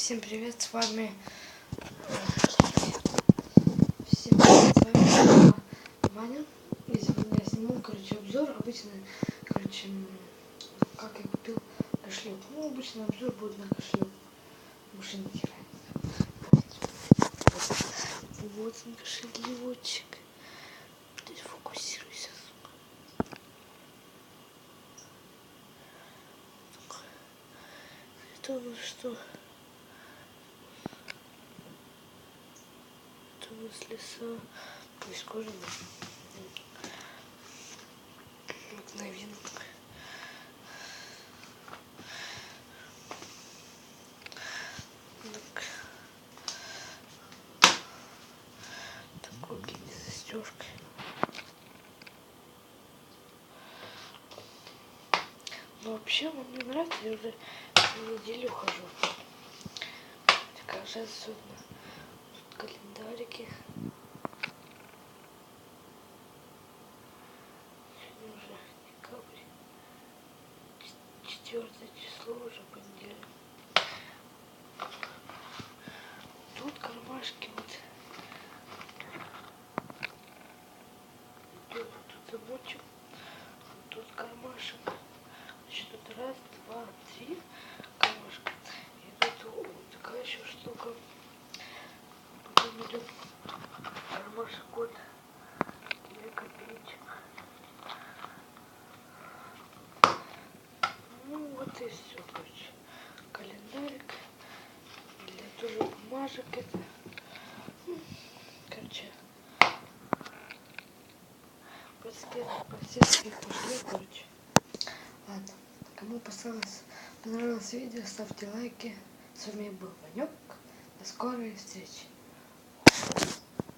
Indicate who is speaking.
Speaker 1: Всем привет, с вами Ваня. И сегодня я сниму, обзор обычный, как я купил кошелек. Ну, обычный обзор будет на кошелек. Больше не теряется. Вот он, кошелечек. Здесь фокусируйся. Это у нас что? Это у нас леса. Из кожи. Вот новинка. Такой застежкой. Но вообще он мне нравится, я уже неделю хожу. Такая особенно. Тут календарики. Сегодня уже декабрь. 4 число уже понедельник. Тут кармашки вот. Тут замочек. Тут кармашек. Значит, тут раз, два, три кармашка. И тут вот такая еще штука. Потом идет кармашек вот 2 копеечек. Ну вот и все, короче. Календарик. Для тоже бумажек это. Короче. Простецкий кошелек, короче. Ладно. Кому понравилось видео, ставьте лайки. С вами был Ванек. До скорой встречи.